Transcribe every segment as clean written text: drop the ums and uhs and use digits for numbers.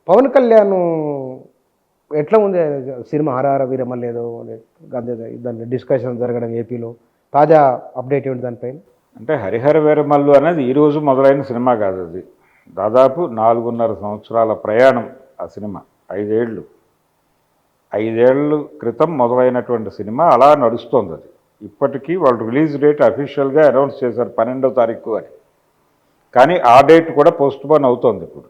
పవన్ కళ్యాణ్ ఎట్లా ఉంది సినిమా 'హరహర వీరమల్లు' ఏదో దాని డిస్కషన్ జరగడం ఏపీలో తాజా అప్డేట్ ఏంటి దానిపైన? అంటే 'హరిహర వీరమల్లు' అనేది ఈరోజు మొదలైన సినిమా కాదు. అది దాదాపు 4.5 సంవత్సరాల ప్రయాణం. ఆ సినిమా 5 ఏళ్ళు క్రితం మొదలైనటువంటి సినిమా అలా నడుస్తోంది. అది ఇప్పటికీ వాళ్ళు రిలీజ్ డేట్ అఫీషియల్గా అనౌన్స్ చేశారు 12వ తారీఖు అని. కానీ ఆ డేట్ కూడా పోస్ట్పోన్ అవుతోంది ఇప్పుడు.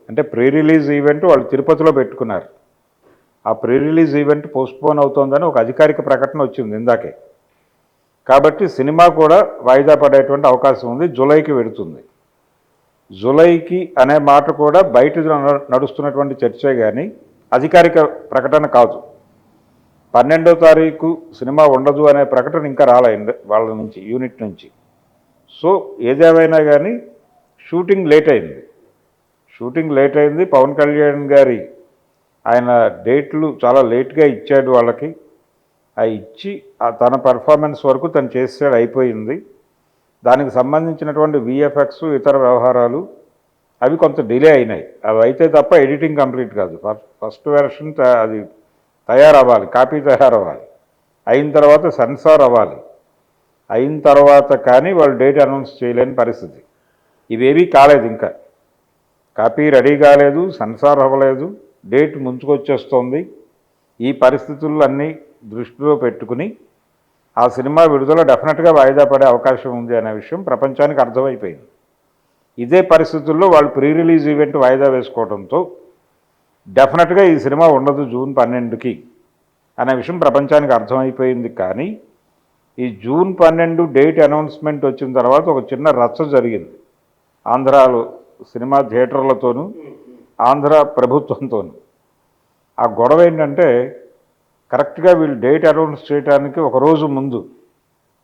అంటే ప్రీ రిలీజ్ ఈవెంట్ వాళ్ళు తిరుపతిలో పెట్టుకున్నారు. ఆ ప్రీ రిలీజ్ ఈవెంట్ పోస్ట్పోన్ అవుతోందని ఒక అధికారిక ప్రకటన వచ్చింది ఇందాకే. కాబట్టి సినిమా కూడా వాయిదా పడేటువంటి అవకాశం ఉంది. జూలైకి వెడుతుంది. జూలైకి అనే మాట కూడా బయట నడుస్తున్నటువంటి చర్చే కానీ అధికారిక ప్రకటన కాదు. 12వ తారీఖు సినిమా ఉండదు అనే ప్రకటన ఇంకా రాలేదు వాళ్ళ నుంచి, యూనిట్ నుంచి. సో ఏదేమైనా కానీ షూటింగ్ లేట్ అయింది. పవన్ కళ్యాణ్ గారి ఆయన డేట్లు చాలా లేట్గా ఇచ్చాడు వాళ్ళకి. అవి ఇచ్చి తన పర్ఫార్మెన్స్ వరకు తను చేసాడు, అయిపోయింది. దానికి సంబంధించినటువంటి విఎఫ్ఎక్స్ ఇతర వ్యవహారాలు అవి కొంత డిలే అయినాయి. అవి అయితే తప్ప ఎడిటింగ్ కంప్లీట్ కాదు. ఫస్ట్ వెర్షన్ అది తయారవ్వాలి, కాపీ తయారవ్వాలి. అయిన తర్వాత సెన్సార్ అవ్వాలి. అయిన తర్వాత కానీ వాళ్ళు డేట్ అనౌన్స్ చేయలేని పరిస్థితి. ఇవేవీ కాలేదు. ఇంకా కాపీ రెడీ కాలేదు, సెన్సార్ అవ్వలేదు, డేట్ ముంచుకొచ్చేస్తోంది. ఈ పరిస్థితులన్నీ దృష్టిలో పెట్టుకుని ఆ సినిమా విడుదల డెఫినెట్గా వాయిదా పడే అవకాశం ఉంది అనే విషయం ప్రపంచానికి అర్థమైపోయింది. ఇదే పరిస్థితుల్లో వాళ్ళు ప్రీ రిలీజ్ ఈవెంట్ వాయిదా వేసుకోవడంతో డెఫినెట్గా ఈ సినిమా ఉండదు జూన్ 12కి అనే విషయం ప్రపంచానికి అర్థమైపోయింది. కానీ ఈ జూన్ 12 డేట్ అనౌన్స్మెంట్ వచ్చిన తర్వాత ఒక చిన్న రచ్చ జరిగింది ఆంధ్రాలో, సినిమా థియేటర్లతోనూ ఆంధ్ర ప్రభుత్వంతోనూ. ఆ గొడవ ఏంటంటే కరెక్ట్గా వీళ్ళు డేట్ అనౌన్స్ చేయడానికి ఒకరోజు ముందు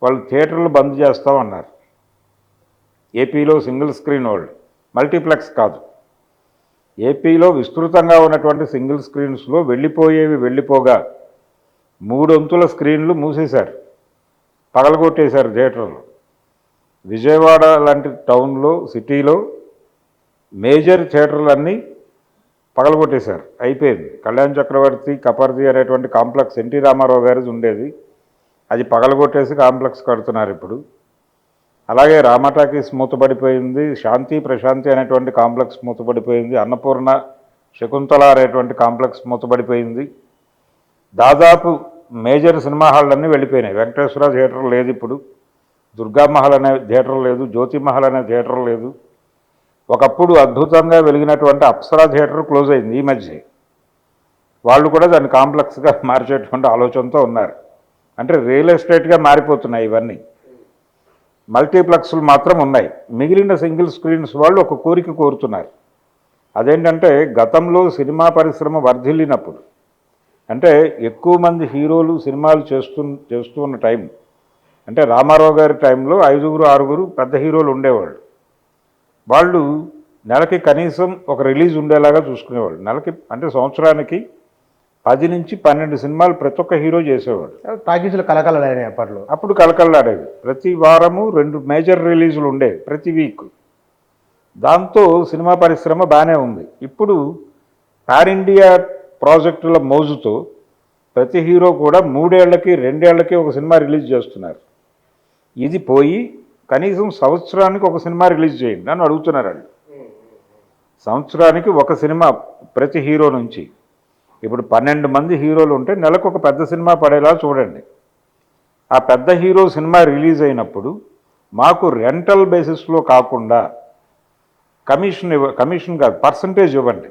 వాళ్ళు థియేటర్లు బంద్ చేస్తామన్నారు. ఏపీలో సింగిల్ స్క్రీన్ వాళ్ళు, మల్టీప్లెక్స్ కాదు. ఏపీలో విస్తృతంగా ఉన్నటువంటి సింగిల్ స్క్రీన్స్లో వెళ్ళిపోగా 3 అంతుల స్క్రీన్లు మూసేశారు, పగలగొట్టేశారు థియేటర్లు. విజయవాడ లాంటి టౌన్లో, సిటీలో మేజర్ థియేటర్లన్నీ పగలగొట్టేశారు, అయిపోయింది. కళ్యాణ్ చక్రవర్తి కపర్ది అనేటువంటి కాంప్లెక్స్ ఎన్టీ రామారావు గారిది ఉండేది, అది పగలగొట్టేసి కాంప్లెక్స్ కడుతున్నారు ఇప్పుడు. అలాగే రామాటాకీస్ మూతపడిపోయింది, శాంతి ప్రశాంతి అనేటువంటి కాంప్లెక్స్ మూతపడిపోయింది, అన్నపూర్ణ శకుంతల అనేటువంటి కాంప్లెక్స్ మూతపడిపోయింది. దాదాపు మేజర్ సినిమా హాళ్ళన్నీ వెళ్ళిపోయినాయి. వెంకటేశ్వర థియేటర్ లేదు ఇప్పుడు, దుర్గామహల్ అనే థియేటర్ లేదు, జ్యోతిమహల్ అనే థియేటర్ లేదు. ఒకప్పుడు అద్భుతంగా వెలిగినటువంటి అప్సరా థియేటర్ క్లోజ్ అయింది ఈ మధ్య. వాళ్ళు కూడా దాన్ని కాంప్లెక్స్గా మార్చేటువంటి ఆలోచనతో ఉన్నారు. అంటే రియల్ ఎస్టేట్గా మారిపోతున్నాయి ఇవన్నీ. మల్టీప్లెక్స్లు మాత్రం ఉన్నాయి. మిగిలిన సింగిల్ స్క్రీన్స్ వాళ్ళు ఒక కోరిక కోరుతున్నారు. అదేంటంటే గతంలో సినిమా పరిశ్రమ వర్ధిల్లినప్పుడు, అంటే ఎక్కువ మంది హీరోలు సినిమాలు చేస్తూ ఉన్న టైం, అంటే రామారావు గారి టైంలో 5, 6 పెద్ద హీరోలు ఉండేవాళ్ళు. వాళ్ళు నెలకి కనీసం ఒక రిలీజ్ ఉండేలాగా చూసుకునేవాళ్ళు. నెలకి అంటే సంవత్సరానికి 10 నుంచి 12 సినిమాలు ప్రతి ఒక్క హీరో చేసేవాడు. టాకీస్లో కలకలాడాయి అప్పట్లో. అప్పుడు కలకలాడేవి. ప్రతి వారము 2 మేజర్ రిలీజులు ఉండేవి ప్రతి వీక్. దాంతో సినిమా పరిశ్రమ బాగానే ఉంది. ఇప్పుడు పాన్ ఇండియా ప్రాజెక్టుల మోజుతో ప్రతి హీరో కూడా 3 ఏళ్లకి 2 ఏళ్లకి ఒక సినిమా రిలీజ్ చేస్తున్నారు. ఇది పోయి కనీసం సంవత్సరానికి ఒక సినిమా రిలీజ్ చేయండి నన్ను అడుగుతున్నారు వాళ్ళు. సంవత్సరానికి ఒక సినిమా ప్రతి హీరో నుంచి. ఇప్పుడు 12 మంది హీరోలు ఉంటే నెలకు ఒక పెద్ద సినిమా పడేలా చూడండి. ఆ పెద్ద హీరో సినిమా రిలీజ్ అయినప్పుడు మాకు రెంటల్ బేసిస్లో కాకుండా కమిషన్ కాదు, పర్సంటేజ్ ఇవ్వండి.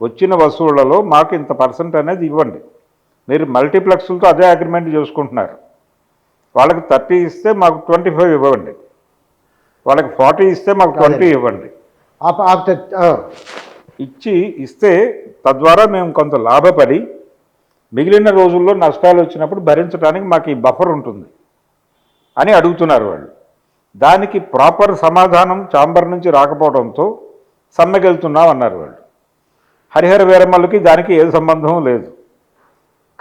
వచ్చిన వసూళ్లలో మాకు ఇంత పర్సెంట్ అనేది ఇవ్వండి. మీరు మల్టీప్లెక్స్లతో అదే అగ్రిమెంట్ చేసుకుంటున్నారు. వాళ్ళకి 30 ఇస్తే మాకు 25 ఇవ్వండి, వాళ్ళకి 40 ఇస్తే మాకు 20 ఇవ్వండి. ఇస్తే తద్వారా మేము కొంత లాభపడి మిగిలిన రోజుల్లో నష్టాలు వచ్చినప్పుడు భరించడానికి మాకు ఈ బఫర్ ఉంటుంది అని అడుగుతున్నారు వాళ్ళు. దానికి ప్రాపర్ సమాధానం ఛాంబర్ నుంచి రాకపోవడంతో సమ్మెకెళ్తున్నాం అన్నారు వాళ్ళు. హరిహర వీరమల్లుకి దానికి ఏ సంబంధం లేదు.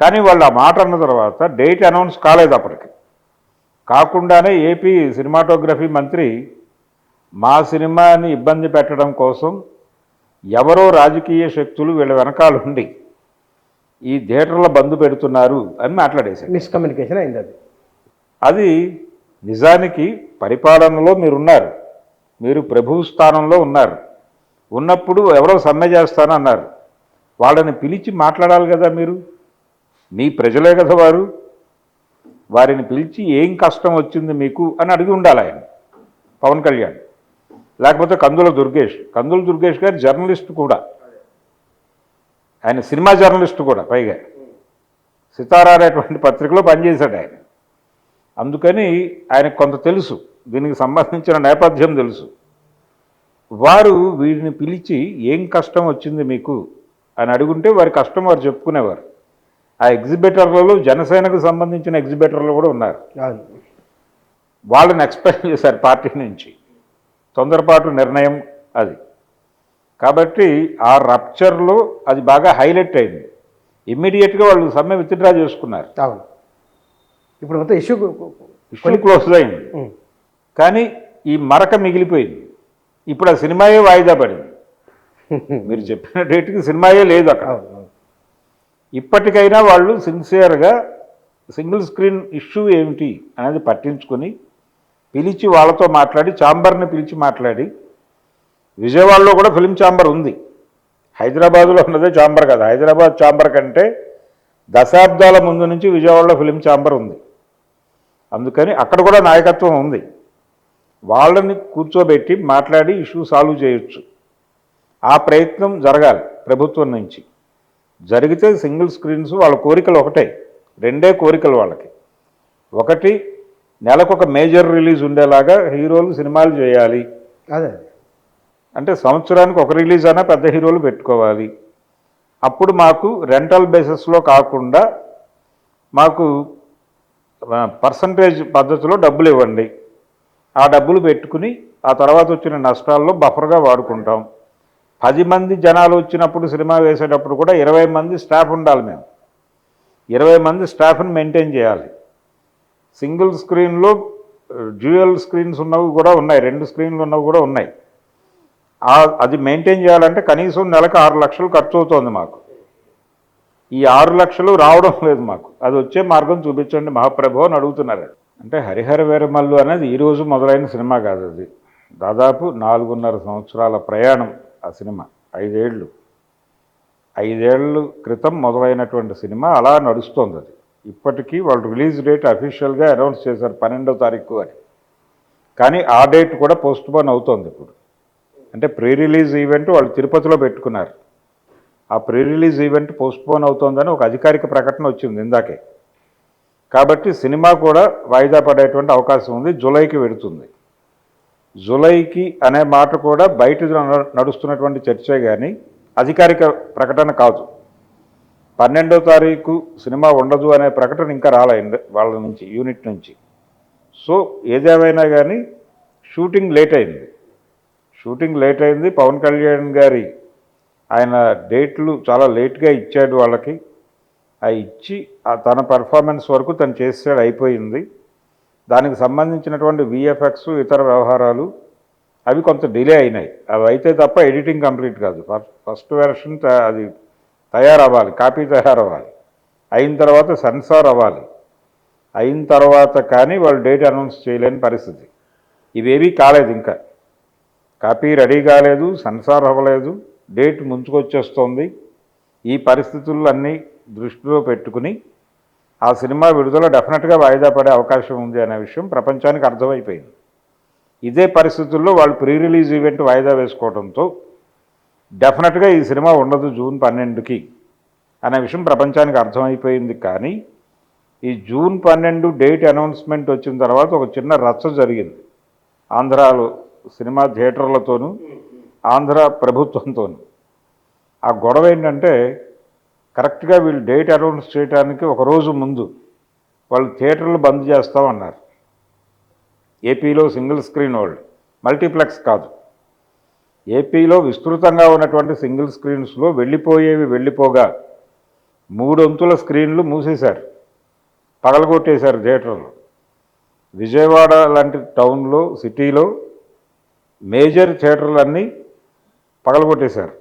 కానీ వాళ్ళు ఆ మాట అన్న తర్వాత డేట్ అనౌన్స్ కాలేదు. అప్పటికి కాకుండానే ఏపీ సినిమాటోగ్రఫీ మంత్రి మా సినిమాని ఇబ్బంది పెట్టడం కోసం ఎవరో రాజకీయ శక్తులు వీళ్ళ వెనకాలండి ఈ థియేటర్ల బంద్ పెడుతున్నారు అని మాట్లాడేశారు. మిస్కమ్యూనికేషన్ అయింది అది. అది నిజానికి పరిపాలనలో మీరున్నారు, మీరు ప్రభువు స్థానంలో ఉన్నారు. ఉన్నప్పుడు ఎవరో సమ్మె చేస్తానన్నారు, వాళ్ళని పిలిచి మాట్లాడాలి కదా మీరు, మీ ప్రజలే కదా వారు. వారిని పిలిచి ఏం కష్టం వచ్చింది మీకు అని అడిగి ఉండాలి ఆయన పవన్ కళ్యాణ్. లేకపోతే కందుల దుర్గేష్ గారు జర్నలిస్ట్ కూడా, ఆయన సినిమా జర్నలిస్ట్ కూడా, పైగా సితారా అనేటువంటి పత్రికలో పనిచేశాడు ఆయన. అందుకని ఆయనకు కొంత తెలుసు, దీనికి సంబంధించిన నేపథ్యం తెలుసు. వారు వీరిని పిలిచి ఏం కష్టం వచ్చింది మీకు అని అడుగుంటే వారి కష్టం వారు చెప్పుకునేవారు. ఆ ఎగ్జిబిటర్లలో జనసేనకు సంబంధించిన ఎగ్జిబిటర్లు కూడా ఉన్నారు. వాళ్ళని ఎక్స్పెక్ట్ చేశారు పార్టీ నుంచి, తొందరపాటు నిర్ణయం అది. కాబట్టి ఆ రప్చర్లో అది బాగా హైలైట్ అయింది. ఇమ్మీడియట్గా వాళ్ళు సమ్మె విత్డ్రా చేసుకున్నారు. అవును, ఇప్పుడు మొత్తం ఇష్యూ క్లోజ్ అయింది. కానీ ఈ మరక మిగిలిపోయింది. ఇప్పుడు ఆ సినిమాయే వాయిదా పడింది. మీరు చెప్పిన డేట్కి సినిమాయే లేదు అక్కడ. ఇప్పటికైనా వాళ్ళు సిన్సియర్గా సింగిల్ స్క్రీన్ ఇష్యూ ఏమిటి అనేది పట్టించుకొని పిలిచి వాళ్ళతో మాట్లాడి, ఛాంబర్ని పిలిచి మాట్లాడి, విజయవాడలో కూడా ఫిలిం ఛాంబర్ ఉంది, హైదరాబాద్లో ఉన్నదే ఛాంబర్ కదా. హైదరాబాద్ ఛాంబర్ కంటే దశాబ్దాల ముందు నుంచి విజయవాడలో ఫిలిం ఛాంబర్ ఉంది. అందుకని అక్కడ కూడా నాయకత్వం ఉంది. వాళ్ళని కూర్చోబెట్టి మాట్లాడి ఇష్యూ సాల్వ్ చేయొచ్చు. ఆ ప్రయత్నం జరగాలి ప్రభుత్వం నుంచి. జరిగితే సింగిల్ స్క్రీన్స్ వాళ్ళ కోరికలు ఒకటే, రెండే కోరికలు వాళ్ళకి. ఒకటి, నెలకొక మేజర్ రిలీజ్ ఉండేలాగా హీరోలు సినిమాలు చేయాలి. అదే అంటే సంవత్సరానికి ఒక రిలీజ్ అయినా పెద్ద హీరోలు పెట్టుకోవాలి. అప్పుడు మాకు రెంటల్ బేసిస్లో కాకుండా మాకు పర్సంటేజ్ పద్ధతిలో డబ్బులు ఇవ్వండి. ఆ డబ్బులు పెట్టుకుని ఆ తర్వాత వచ్చిన నష్టాల్లో బఫర్గా వాడుకుంటాం. 10 మంది జనాలు వచ్చినప్పుడు సినిమా వేసేటప్పుడు కూడా 20 మంది స్టాఫ్ ఉండాలి. మేము 20 మంది స్టాఫ్ని మెయింటైన్ చేయాలి. సింగిల్ స్క్రీన్లో డ్యూయల్ స్క్రీన్స్ ఉన్నవి కూడా ఉన్నాయి, 2 స్క్రీన్లు ఉన్నవి కూడా ఉన్నాయి. అది మెయింటైన్ చేయాలంటే కనీసం నెలకు 6 లక్షలు ఖర్చు అవుతుంది మాకు. ఈ 6 లక్షలు రావడం లేదు మాకు. అది వచ్చే మార్గం చూపించండి మహాప్రభు అని అడుగుతున్నారు. అంటే హరిహర వీరమల్లు అనేది ఈరోజు మొదలైన సినిమా కాదు. అది దాదాపు 4.5 సంవత్సరాల ప్రయాణం ఆ సినిమా. 5 ఏళ్ళ క్రితం మొదలైనటువంటి సినిమా అలా నడుస్తోంది. అది ఇప్పటికీ వాళ్ళు రిలీజ్ డేట్ అఫీషియల్గా అనౌన్స్ చేశారు 12వ తారీఖు అని. కానీ ఆ డేట్ కూడా పోస్ట్పోన్ అవుతోంది ఇప్పుడు. అంటే ప్రీ రిలీజ్ ఈవెంట్ వాళ్ళు తిరుపతిలో పెట్టుకున్నారు. ఆ ప్రీ రిలీజ్ ఈవెంట్ పోస్ట్పోన్ అవుతోందని ఒక అధికారిక ప్రకటన వచ్చింది ఇందాకే. కాబట్టి సినిమా కూడా వాయిదా పడేటువంటి అవకాశం ఉంది. జూలైకి వెడుతుంది. జూలైకి అనే మాట కూడా బయట నడుస్తున్నటువంటి చర్చే కానీ అధికారిక ప్రకటన కాదు. 12వ తారీఖు సినిమా ఉండదు అనే ప్రకటన ఇంకా రాలేదు వాళ్ళ నుంచి, యూనిట్ నుంచి. సో ఏదేమైనా కానీ షూటింగ్ లేట్ అయింది. పవన్ కళ్యాణ్ గారి ఆయన డేట్లు చాలా లేట్గా ఇచ్చాడు వాళ్ళకి. ఇచ్చి తన పెర్ఫార్మెన్స్ వరకు తను చేసాడు, అయిపోయింది. దానికి సంబంధించినటువంటి విఎఫ్ఎక్స్ ఇతర వ్యవహారాలు అవి కొంత డిలే అయినాయి. అవి అయితే తప్ప ఎడిటింగ్ కంప్లీట్ కాదు. ఫస్ట్ వెర్షన్ అది తయారవ్వాలి, కాపీ తయారవ్వాలి. అయిన తర్వాత సెన్సార్ అవ్వాలి. అయిన తర్వాత కానీ వాళ్ళు డేట్ అనౌన్స్ చేయలేని పరిస్థితి. ఇవేవీ కాలేదు. ఇంకా కాపీ రెడీ కాలేదు, సెన్సార్ అవ్వలేదు, డేట్ ముంచుకొచ్చేస్తోంది. ఈ పరిస్థితులన్నీ దృష్టిలో పెట్టుకుని ఆ సినిమా విడుదల డెఫినెట్గా వాయిదా పడే అవకాశం ఉంది అనే విషయం ప్రపంచానికి అర్థమైపోయింది. ఇదే పరిస్థితుల్లో వాళ్ళు ప్రీ రిలీజ్ ఈవెంట్ వాయిదా వేసుకోవడంతో డెఫినెట్గా ఈ సినిమా ఉండదు జూన్ 12కి అనే విషయం ప్రపంచానికి అర్థమైపోయింది. కానీ ఈ జూన్ 12 డేట్ అనౌన్స్మెంట్ వచ్చిన తర్వాత ఒక చిన్న రచ్చ జరిగింది ఆంధ్రాలో, సినిమా థియేటర్లతోనూ ఆంధ్ర ప్రభుత్వంతోనూ. ఆ గొడవ ఏంటంటే కరెక్ట్గా వీళ్ళు డేట్ అనౌన్స్ చేయడానికి ఒక రోజు ముందు వాళ్ళు థియేటర్లు బంద్ చేస్తామన్నారు. ఏపీలో సింగిల్ స్క్రీన్ వాళ్ళు, మల్టీప్లెక్స్ కాదు. ఏపీలో విస్తృతంగా ఉన్నటువంటి సింగిల్ స్క్రీన్స్లో వెళ్ళిపోగా 3 వంతుల స్క్రీన్లు మూసేశారు, పగలగొట్టేశారు థియేటర్లు. విజయవాడ లాంటి టౌన్లో, సిటీలో మేజర్ థియేటర్లన్నీ పగలగొట్టేశారు.